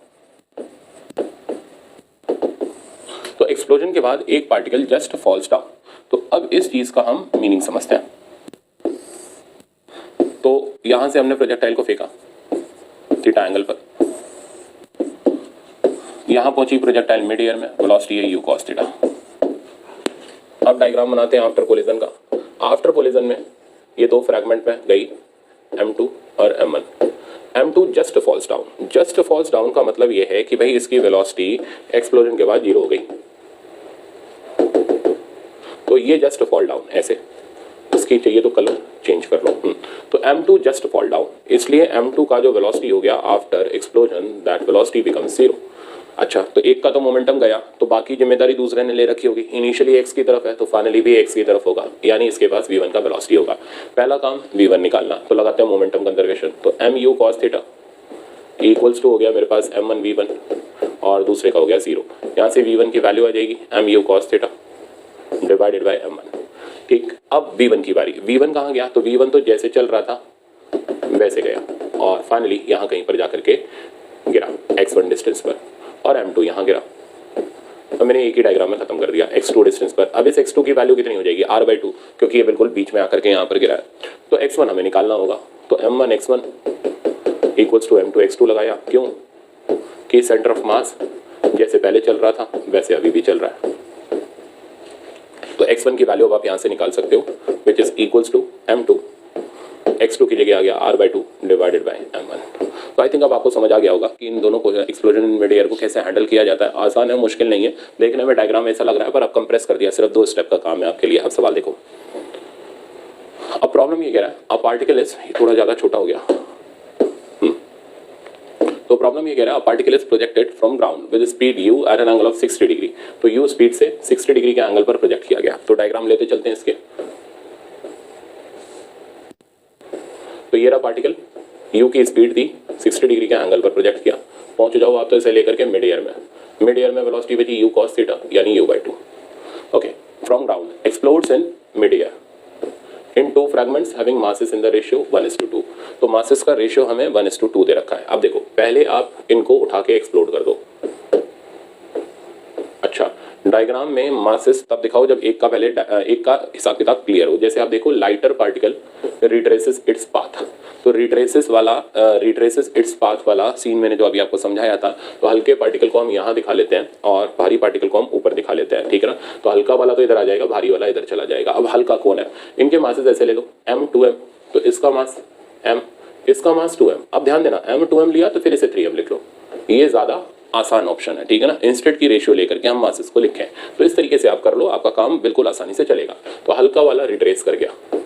तो एक्सप्लोजन के बाद एक पार्टिकल जस्ट फॉल्स डाउन। तो अब इस चीज का हम मीनिंग समझते हैं। तो यहां से हमने प्रोजेक्टाइल को फेंका थीटा एंगल पर, यहां पहुंची प्रोजेक्टाइल मिड एयर में, वेलोसिटी है u cos थीटा। अब डायग्राम बनाते हैं आफ्टर कोलिजन का। आफ्टर कोलिजन में ये दो फ्रैगमेंट में गई m2 और m1। m2 just falls down. Just falls down का मतलब ये है कि भाई इसकी वेलोसिटी एक्सप्लोजन के बाद 0 हो गई, तो ये जस्ट फॉल डाउन ऐसे, इसकी चाहिए तो कलर चेंज कर लो। तो m2 जस्ट फॉल डाउन, इसलिए m2 का जो वेलोसिटी हो गया after explosion, that velocity becomes 0। अच्छा, तो एक का तो मोमेंटम गया, तो बाकी जिम्मेदारी दूसरे ने ले रखी होगी। इनिशियली x की तरफ है तो फाइनली भी x की तरफ होगा, यानी इसके पास v1 का वेलोसिटी होगा। पहला काम v1 निकालना, तो लगाते हैं मोमेंटम कंजर्वेशन। तो mu cos theta equals to हो गया मेरे पास m1 v1 और दूसरे का हो गया 0। यहाँ से v1 की वैल्यू आ जाएगी mu cos theta divided by m1। ठीक, अब v1 की बारी। v1 कहाँ गया? तो v1 तो जैसे चल रहा था वैसे गया और फाइनली यहाँ कहीं पर जाकर के गिरा x1 डिस्टेंस पर, और m2 यहाँ गिरा। तो मैंने एक ही डायग्राम में खत्म कर दिया x2 डिस्टेंस पर। अब इस x2 की वैल्यू कितनी हो जाएगी? r/2, क्योंकि ये बिल्कुल बीच में आकर के यहाँ पर गिरा है। तो x1 हमें निकालना होगा, तो m1 x1 equals to m2 x2 लगाया। क्यों? कि सेंटर ऑफ मास जैसे पहले चल रहा था वैसे अभी भी चल रहा है। तो x1 की वैल्यू अब आप यहाँ से निकाल सकते हो, विच is equals to m2 x2 की जगह आ गया r/2 डिवाइडेड बाई m1। तो आई थिंक अब आपको समझ आ गया होगा कि इन दोनों को एक्सप्लोजन इन मिड एयर को कैसे हैंडल किया जाता है। आसान है, मुश्किल नहीं है, देखने में डायग्राम ऐसा लग रहा है, पर अब कंप्रेस कर दिया, सिर्फ 2 स्टेप का काम है आपके लिए। अब सवाल देखो, अब प्रॉब्लम ये कह रहा है अब पार्टिकल इज थोड़ा ज़्यादा छोटा हो गया। तो प्रॉब्लम ये कह रहा है particle is projected from ground with speed u at an angle of 60 degree. तो u स्पीड से 60 डिग्री के एंगल पर प्रोजेक्ट किया गया। तो डायग्राम लेते चलते हैं इसके। तो ये रहा पार्टिकल, u की स्पीड थी 60 डिग्री के एंगल पर प्रोजेक्ट किया। पहुंच जाओ आप तो इसे लेकर के मिड एयर में। मिड एयर में वेलोसिटी बची u cos थीटा यानी u/2। Okay, from ground explodes in mid air in 2 fragments having masses in the ratio 1:2। तो मासेस का रेशियो हमें 1:2 दे रखा है। अब देखो, पहले आप इनको उठा के एक्सप्लोड कर दो। अच्छा, डायग्राम में मासेस तब दिखाओ जब एक का हिसाब किताब क्लियर हो। जैसे आप देखो, lighter particle retraces its path. तो रिट्रेसेस इट्स पाथ वाला सीन मैंने जो अभी आपको समझाया था। तो हल्के पार्टिकल को हम यहाँ दिखा लेते हैं और भारी पार्टिकल को हम ऊपर दिखा लेते हैं, ठीक है ना। तो हल्का वाला तो इधर आ जाएगा, भारी वाला इधर चला जाएगा। अब हल्का कौन है? इनके मासेस ऐसे ले लो, m 2m, तो इसका मास m, इसका मास 2m। अब ध्यान देना, m 2m लिया तो फिर इसे 3m लिख लो, ये ज़्यादा आसान ऑप्शन है, ठीक है ना। इंस्टेंट की रेशियो लेकर के हम मासेस को लिखें, तो इस तरीके से आप कर लो, आपका काम बिल्कुल आसानी से चलेगा। तो हल्का वाला रिट्रेस कर गया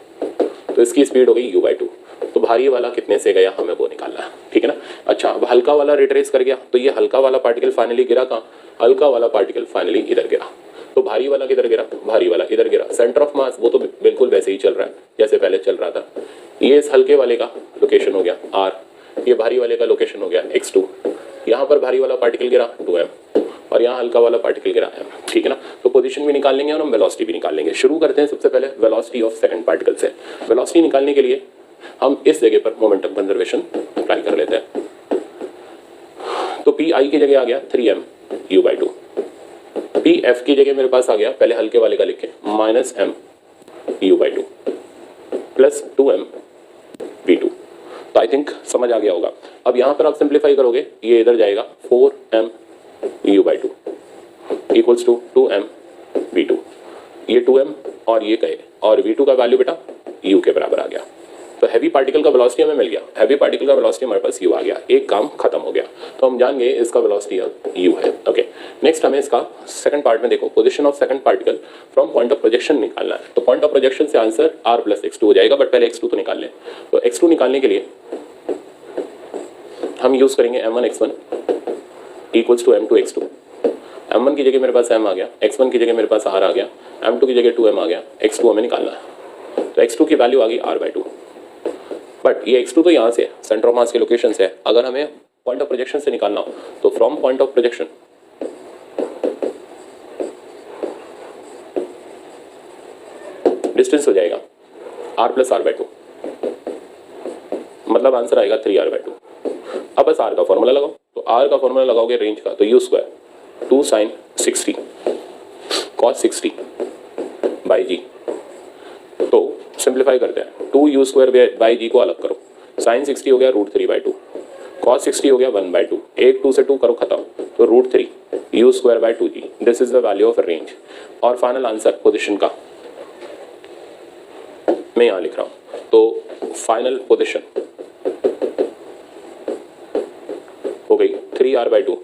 तो इसकी स्पीड हो गई u/2। तो भारी वाला कितने से गया हमें वो निकालना है, ठीक है ना। अच्छा, अब हल्का वाला रिट्रेस कर गया तो ये हल्का वाला पार्टिकल फाइनली गिरा कहाँ? हल्का वाला पार्टिकल फाइनली इधर गिरा। तो भारी वाला किधर गिरा? भारी वाला इधर गिरा। सेंटर ऑफ मास वो तो बिल्कुल वैसे ही चल रहा है जैसे पहले चल रहा था। ये इस हल्के वाले का लोकेशन हो गया r, ये भारी वाले का लोकेशन हो गया x2। यहाँ पर भारी वाला पार्टिकल गिरा 2m और यहाँ हल्का वाला पार्टिकल गिरा m, ठीक है ना। तो पोजीशन भी निकाल लेंगे और हम वेलोसिटी भी निकाल लेंगे। शुरू करते हैं सबसे पहले वेलोसिटी ऑफ सेकंड पार्टिकल से। वेलोसिटी निकालने के लिए हम इस जगह पर मोमेंटम कंजर्वेशन अप्लाई कर लेते हैं। तो पी आई की जगह आ गया 3m u/2। पी एफ की जगह मेरे पास आ गया, पहले हल्के वाले का लिखे, -m u/2 plus 2m v2। तो आई थिंक समझ आ गया होगा। अब यहाँ पर आप सिंप्लीफाई करोगे, ये इधर जाएगा 4m u/2 equals to 2m v2। ये 2m और ये गए और v2 का वैल्यू बेटा u के बराबर आ गया। तो हैवी पार्टिकल का वेलोसिटी हमें मिल गया, हैवी पार्टिकल का वेलोसिटी हमारे पास u आ गया, एक काम खत्म हो गया। तो हम जान गए इसका वेलोसिटी अब u है। ओके, नेक्स्ट हमें इसका सेकंड पार्ट में देखो, position of second particle from point of projection निकालना है। तो पॉइंट ऑफ प्रोजेक्शन से आंसर r प्लस x2 हो जाएगा, बट पहले x2 तो निकाल लें। तो x2 निकालने के लिए हम यूज करेंगे m1 x1 equals to m2 x2। m1 की जगह मेरे पास m आ गया, x1 की जगह मेरे पास r आ गया, m2 की जगह 2m आ गया, x2 हमें निकालना है। तो x2 की वैल्यू आ गई r/2। बट ये x2 तो यहाँ से सेंटर ऑफ मास के लोकेशन से है, अगर हमें पॉइंट ऑफ प्रोजेक्शन से निकालना हो तो from point of projection distance हो जाएगा r प्लस r/2, मतलब आंसर आएगा 3r/2। अब बस r का फॉर्मूला लगाओ, तो r का फॉर्मूला लगाओगे रेंज का, तो u square 2 sin 60 cos 60 by g. तो सिंप्लीफाई करते हैं, 2u स्क्वायर बाई जी को अलग करो, sin 60 हो गया √3/2, cos 60 हो गया 1/2, एक 2 से 2 करो खत्म, तो √3 u square by 2g। This is the value of range. और फाइनल आंसर पोजिशन का मैं यहाँ लिख रहा हूँ, तो फाइनल पोजिशन हो गई 3r/2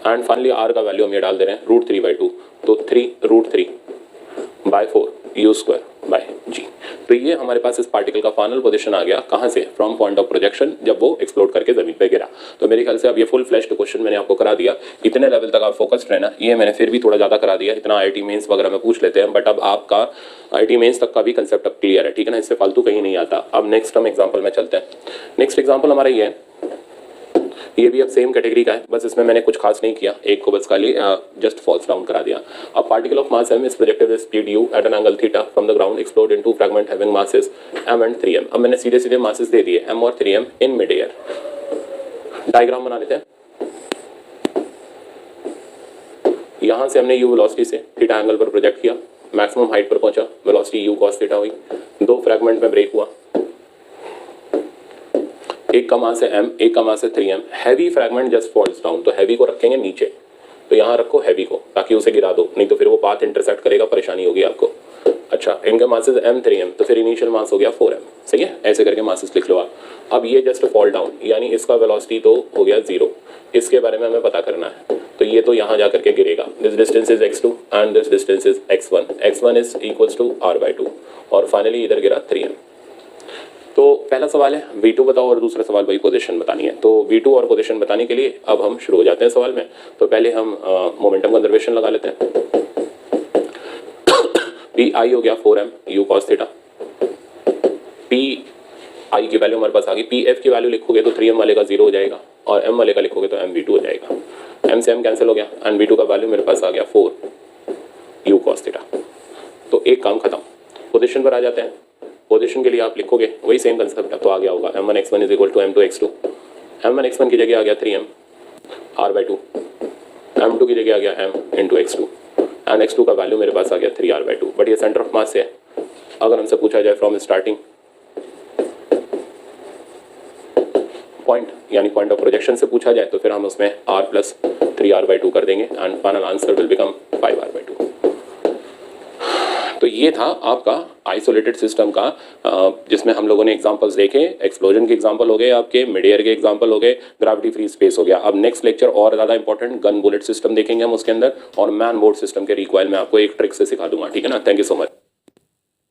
एंड फाइनली r का वैल्यू हम ये डाल दे रहे हैं √3/2, तो 3√3/4 u स्क्वायर बाय जी। तो ये हमारे पास इस पार्टिकल का फाइनल पोजीशन आ गया, कहाँ से, फ्रॉम पॉइंट ऑफ प्रोजेक्शन, जब वो एक्सप्लोड करके जमीन पे गिरा। तो मेरे ख्याल से अब ये फुल फ्लैश्ड क्वेश्चन मैंने आपको करा दिया, इतने लेवल तक आप फोकस्ड रहना। ये मैंने फिर भी थोड़ा ज़्यादा करा दिया, इतना IIT मेंस वगैरह में पूछ लेते हैं, बट अब आपका IIT मेंस तक का भी कंसेप्ट अब क्लियर है, ठीक है ना, इससे फालतू कहीं नहीं आता। अब नेक्स्ट हम एग्जाम्पल में चलते हैं। नेक्स्ट एग्जाम्पल हमारा ये है, ये भी अब सेम कैटेगरी का है, बस इसमें मैंने कुछ खास नहीं किया, एक को बस खाली जस्ट फॉल्स डाउन करा दिया। अब particle of mass m is projected with speed u at an angle theta from the ground explode into fragment having masses m and 3m। अब मैंने सीधे सीधे मासेस दे दिए m और 3m in mid air. Diagram बना लेते हैं। यहां से हमने u वेलोसिटी से थीटा एंगल पर प्रोजेक्ट किया, मैक्सिमम हाइट पर पहुंचा, वेलोसिटी u cos थीटा हुई, दो फ्रैगमेंट में ब्रेक हुआ, एक का मास है m, एक का मास है 3m। Heavy fragment just falls down, तो हैवी को रखेंगे नीचे, तो यहाँ रखो हैवी को ताकि उसे गिरा दो, नहीं तो फिर वो पाथ इंटरसेक्ट करेगा, परेशानी होगी आपको। अच्छा, इनका मासेस m 3m, तो फिर इनिशियल मास हो गया 4m। सही है, ऐसे करके मासेस लिख लो आप। अब ये जस्ट फॉल डाउन, यानी इसका वेलोसिटी तो हो गया 0, इसके बारे में हमें पता करना है। तो ये तो यहाँ जा करके गिरेगा, this distance is x2 and this distance is x1, x1 is equals to r/2, और फाइनली इधर गिरा 3m। तो पहला सवाल है V2 बताओ, और दूसरा सवाल भाई पोजीशन बतानी है। तो V2 और पोजीशन बताने के लिए अब हम शुरू हो जाते हैं सवाल में। तो पहले हम मोमेंटम कंजर्वेशन लगा लेते हैं। Pi हो गया 4m u cos theta, Pi की वैल्यू हमारे पास आ गई। Pf की वैल्यू लिखोगे तो 3m वाले का 0 हो जाएगा, और m वाले का लिखोगे तो mv2 हो जाएगा। m से m कैंसिल हो गया, एंड V2 का वैल्यू मेरे पास आ गया 4 u cos थीटा। तो एक काम खत्म। पोजीशन पर आ जाते हैं। पोजीशन के लिए आप लिखोगे वही सेम कंसेप्ट, तो आ गया होगा m1 x1 is equal to m2 x2। m1 x1 की जगह आ गया 3m r/2, m2 की जगह आ गया m into x2, and x2 का वैल्यू मेरे पास आ गया 3r/2। बट ये सेंटर ऑफ मास से है, अगर हमसे पूछा जाए फ्रॉम स्टार्टिंग पॉइंट, यानी पॉइंट ऑफ प्रोजेक्शन से पूछा जाए, तो फिर हम उसमें r प्लस 3r/2 कर देंगे, and final answer will become 5r/2। तो ये था आपका आइसोलेटेड सिस्टम का, जिसमें हम लोगों ने एग्जांपल्स देखे। एक्सप्लोजन के एग्जांपल हो गए आपके, मिड एयर के एग्जांपल हो गए, ग्रेविटी फ्री स्पेस हो गया। अब नेक्स्ट लेक्चर और ज़्यादा इंपॉर्टेंट गन बुलेट सिस्टम देखेंगे हम उसके अंदर, और मैन बोर्ड सिस्टम के रिकॉइल में आपको एक ट्रिक से सिखा दूंगा, ठीक है ना। Thank you so much.